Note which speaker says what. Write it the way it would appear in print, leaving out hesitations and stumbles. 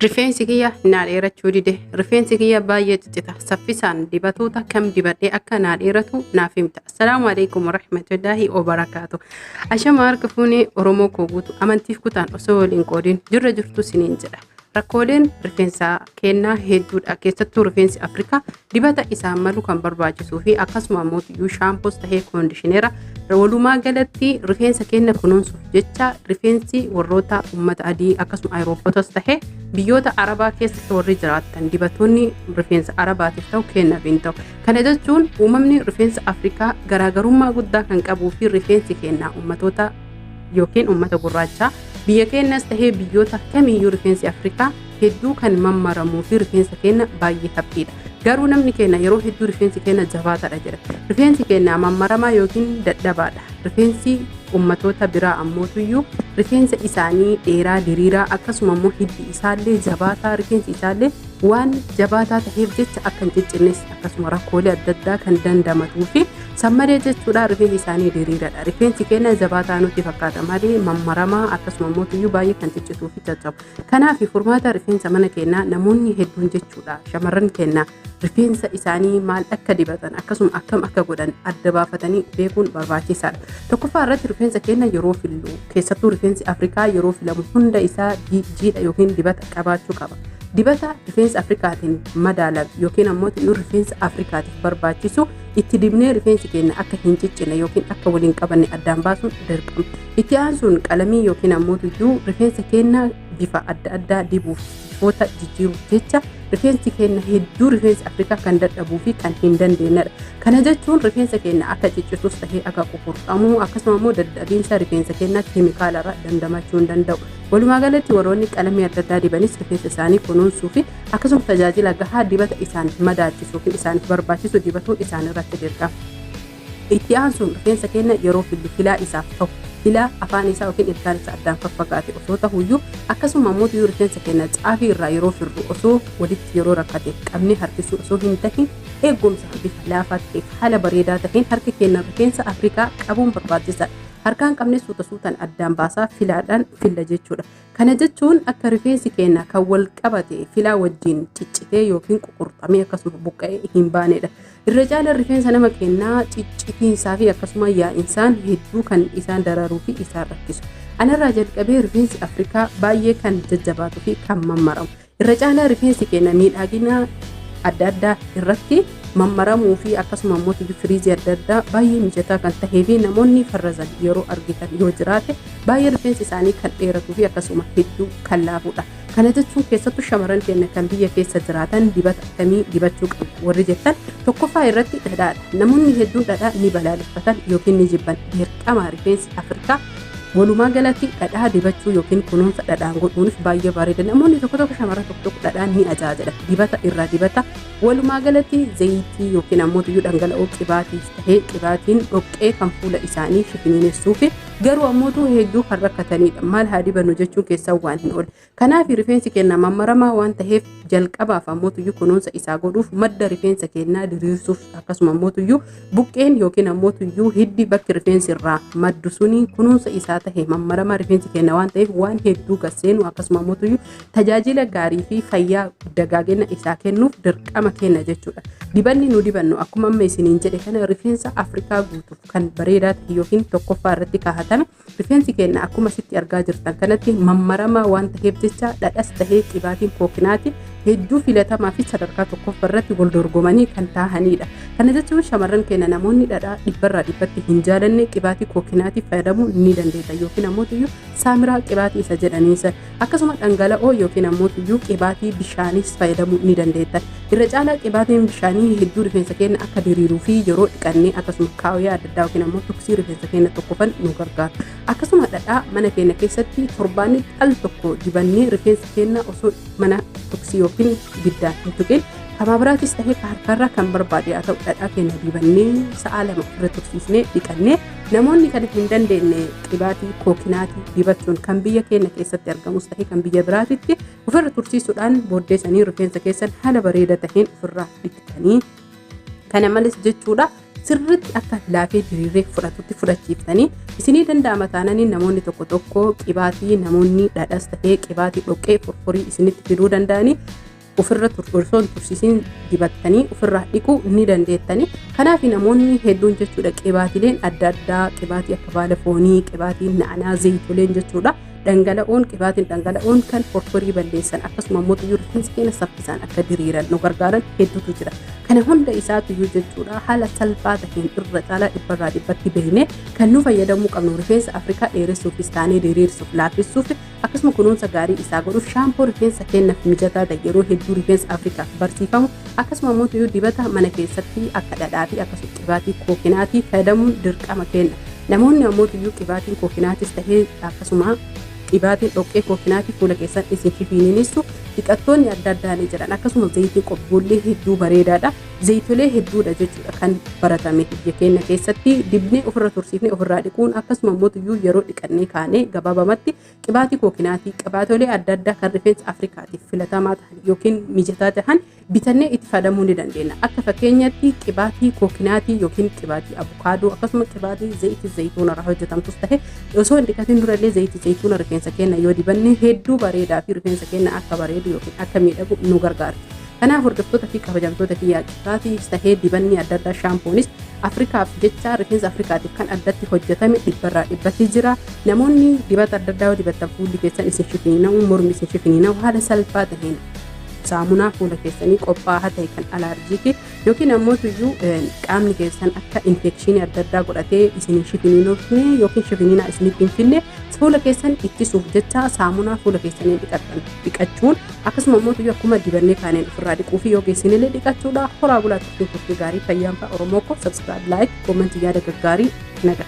Speaker 1: Rifeensi kiyya naa dheerachuu dide. Rifeensi kiyya baay'ee ciccita. Saffisaan dibatoota kam dibadhee akka naa dheeratu naaf himta. Assalaamu alaikum warahmatullahi wabarakaatu. Ashama harka fuunee Oromoo koo guutu amantiif kutaan osoo waliin qoodin jirra jirtu siniin jedha. Rakkooleen rifeensaa kennaa hedduudha. Keessattuu rifeensi Afrikaa dibata isaan malu kan barbaachisuu fi akkasuma mootiyyuu shaampoos tahee koondishineera walumaa galatti rifeensa kenna kunuunsuuf jecha rifeensi warroota ummata adii akkasuma Awurooppootas tahee biyyoota Arabaa keessatti warri jiraatan dibatoonni rifeensa Arabaatiif ta'u kennaaf hin ta'u. Kana jechuun uumamni rifeensa Afrikaa garaagarummaa guddaa kan qabuu fi rifeensi kennaa ummatoota yookiin ummata gurraachaa biyya keenyas tahee biyyoota kamiyyuu rifeensi Afrikaa hedduu kan mammaramuu fi rifeensa keenya baay'ee haphiidha. Garuu namni keenya yeroo hedduu rifeensi keenya jabaataadha jedha. Rifeensi keenya mammaramaa yookiin dadhabaadha. Rifeensi ummatoota biraa ammootuyyuu rifeensa isaanii dheeraa diriiraa akkasuma immoo hiddi isaallee jabaataa rifeensi isaallee waan jabaataa ta'eef jecha akka hin ciccinnes akkasuma rakkoolee adda addaa kan dandamatuu fi sammadee jechuudha rifeensi isaanii diriiraadha. Rifeensi keenya jabaataa nutti fakkaata malee mammaramaa akkasuma mootiyyuu baay'ee kan ciccituu fi caccabu. Kanaaf furmaata rifeensa mana keenyaa namoonni hedduun jechuudha shamarran keenya rifeensa isaanii maal akka dibatan akkasuma akkam akka godhan adda baafatanii beekuun barbaachisaadha. Tokkoffaa irratti rifeensa keenya yeroo fillu keessattuu rifeensi Afrikaa yeroo filamu hunda isaa jiidha yookiin dibata qabaachuu qaba. Dibata rifeensa Afrikaatiin madaalame yookiin ammoo rifeensa Afrikaatiif barbaachisu itti dibnee rifeensi keenya akka hin ciccine yookiin akka waliin qabanne addaan baasuun dirqama. Itti aansuun qalamii yookiin ammoo rifeensa keenya bifa adda addaa dibuuf bifoota jijjiiruuf jecha rifeensi keenya hedduu rifeensi Afrikaa kan dadhabuu fi kan hin dandeenyedha. Kana jechuun rifeensa keenya akka ciccitus tahee akka ququrxamuu akkasuma immoo dadhabiinsa rifeensa keenyaa keemikaalarraa dandamachuu hin danda'u. Walumaa galatti warroonni qalamii adda addaa dibanis rifeensa isaanii kunuunsuu fi akkasuma tajaajila gahaa dibata isaan madaalchisuu fi isaaniif barbaachisu dibatuun isaan irratti dirqama. Itti aansuun rifeensa keenya yeroo filaa isaaf ta'u filaa afaan isaa yookiin ilkaan isaa addaan faffagaate osoo ta'uyyuu akkasuma immoo rifeensa keenya caafii irraa yeroo firru osoo walitti yeroo rakkate qabnee harkisuu osoo hin tahin eegumsa bifa laafaa ta'eef haala bareedaa taheen harki keenya rifeensa Afrikaa qabuun barbaachisaadha. Harkaan qabne suutaan addaan baasaa filaadhaan filla jechuudha. Kana jechuun akka rifeensi keenya kan wal qabate filaa wajjin ciccitee yookiin ququrxamee akkasuma buqqa'ee hin baanedha. Irra caala rifeensa nama keenyaa ciccitiinsaa fi akkasuma yaa'insaan hedduu kan isaan dararuu fi isaan rakkisu. Anarraa jalqabee rifeensi Afrikaa baay'ee kan jajjabaatuu fi kan mammaramu. Irra caala rifeensi keenya miidhagina adda addaa irratti mammaramuu fi akkasuma immoo firiizii adda addaa baay'ee mijataa kan tahee fi namoonni farrazan yeroo argitan yoo jiraate baay'ee rifeensi isaanii kan dheeratuu fi akkasuma hedduu kan laafuudha. Kana jechuun keessattuu shamarran keenya kan biyya keessa jiraatan dibata akkamii dibachuu qabu warri jettan tokkoffaa irratti dhadhaadha. Namoonni hedduun dhadhaa ni balaaleffatan yookiin ni jibban. Dirqama rifeensi Afrikaa walumaa galatti dhadhaa dibachuu yookiin kunuunsa dhadhaan godhuunis baay'ee bareeda. Namoonni tokko shamarran tokko dhadhaan ni ajaa'ibha. Dibata irraa dibata walumaa galatti zayitii yookiin ammoo dhangala'oo qibaatiis tahee qibaatiin dhoqqee kan fuula isaanii shifiniinessuu fi garuu ammoo hedduu kan rakkatanidha. Maal haa dibannu jechuun keessaa waan hin oolle. Kanaaf rifeensi keenya mammaramaa waan taheef jalqabaaf ammoo kunuunsa isaa godhuuf madda rifeensa keenyaa diriirsuuf akkasuma ammoo buqqeen yookiin ammoo hiddi bakki rifeensi irraa maddu suni kunuunsa isaa tahee mammaramaa rifeensi keenya waan taheef waan hedduu gasseenu akkasuma ammoo tajaajila gaarii fi fayyaa dagaagina isaa kennuuf dirqama kenna jechuudha. Dibanni nu dibannu akkuma amma isiniin jedhe kana rifeensa Afrikaa guutuuf kan bareedaa ta'e yookiin tokkoffaa irratti kaa'atame rifeensi keenya akkuma sitti argaa jirtan kanatti mammaramaa waan taheef jecha dhadhas tahee qibaatiin kookinaati hedduu filatamaa fi sadarkaa tokkoffaa irratti wal dorgomanii kan taahanidha. Kana jechuun shamarran keenya namoonni dhadhaa dhibbarraa dhibbatti hin jaalanne qibaatii kookinaatiif fayyadamuu ni dandeetta yookiin ammoo saamiraa qibaatii isa jedhaniisa akkasuma dhangala'oo yookiin ammoo qibaatii bishaanis fayyadamuu ni dandeetta. Irra caalaa qibaatiin bishaanii hedduu rifeensa keenya akka diriiruu fi yeroo dhiqannee akkasuma kaawyaa adda addaa yookiin ammoo tuksii rifeensa keenya tokkoffan nu gargaara. Akkasuma dhadhaa mana keenya keessatti torbaanni al tokko dibannee rifeensa keenya osoo mana tuksii yookiin ibiddaan hin tuqin kamaa biraatis tahee harkarraa kan barbaade haa ta'u dhadhaa keenya dibannee sa'a lama irra tuksiisnee dhiqannee namoonni kan hin dandeenye qibaatii kookinaatii dibachuun kan biyya keenya keessatti argamus tahee kan biyya biraatitti ofirra tursiisuudhaan booddeessanii rifeensa keessan haala bareeda taheen ofirraa dhiqatanii kana malees jechuudha sirriitti akka laafee diriiree fudhatutti fudhachiiftanii isinii danda'ama taananii namoonni tokko qibaatii namoonni dhadhas ta'ee qibaatii dhoqqee furfurii isinitti fiduu danda'anii ofirra tursiisuun tursiisiin dibattanii ofirraa dhiquu ni dandeettanii. Kanaaf namoonni hedduun jechuudha qibaatiileen adda addaa qibaatii akka baala foonii qibaatii na'anaa zayitoleen jechuudha. Dhangala'oon qibaatiin dhangala'oon kan furfurii balleessan akkasuma immoo rifeensa keenya saffisaan akka diriiran nu gargaaran hedduutu jira. Kana hunda isaatu jechuudha haala salphaa ta'een irra caalaa dhibbarraa dhibbatti beeknee kan nu fayyadamuu qabnu rifeensa Afrikaa dheeressuufis taanee diriirsuuf laaffisuuf akkasuma kunuunsa gaarii isaa godhuuf shaampoo rifeensa keenyaaf mijataa ta'e yeroo hedduu rifeensa Afrikaaf barsiifamu akkasuma immoo dibata mana keessatti akka dhadhaa fi akkasuma qibaatii kookinaatii fayyadamuun dirqama kenna. Namoonni ammoo qibaatiin kookinaatis ta'ee akkasuma qibaatiin dhoqqee kookinaatii fuula keessan isin fifiiniinistu dhiqattoonni adda addaa ni jiran akkasuma zayitii qobboollee hedduu bareedaadha zayitolee hedduudha jechuudha kan baratame biyya keenya keessatti dibnee ofirra tursiifnee ofirraa dhiquun akkasuma immoo yeroo dhiqannee kaanee gabaabamatti qibaatii kookinaatii qibaatolee adda addaa kan rifeensa Afrikaatiif filatamaa ta'an yookiin mijataa ta'an bitannee itti fayyadamuu ni dandeenya. Akka fakkeenyatti qibaatii kookinaatii yookiin qibaatii abukaadoo akkasuma qibaatii zayitii zayituuna irraa hojjetamtus ta'e osoo hin dhiqatin durallee zayitii zayituuna rifeensa keenya yoo dibanne hedduu bareedaa fi rifeensa keenya akka bareedu yookiin akka miidhagu nu gargaara. Kanaaf hordoftoota fi kabajamtoota kiyyaa qibaatiis ta'ee dibanni adda addaa shaampoonis Afrikaaf jecha rifeensa Afrikaatiif kan addatti hojjetame dhibbarraa dhibbatti jira. Namoonni dibata adda addaa dibattan fuulli keessan isin shifiniina'u mormi isin shifiniina'u haala salphaa ta'een saamunaa fuula keessanii qophaa'aa ta'e kan alarjiikii yookiin ammoo qaamni keessan akka infekshinii adda addaa godhatee isin shifiniinofne yookiin shifiniinaa isinitti hin finne fuula keessan ittisuuf jecha saamunaa fuula keessanii dhiqachuun akkasuma ammoo akkuma dibannee kaaneen ofirraa dhiquu fi yookiin isinillee dhiqachuudha. Horaa bulaa turtii gaarii fayyaa Oromoo ko subscribe like comment yaada gaggaarii nagaa.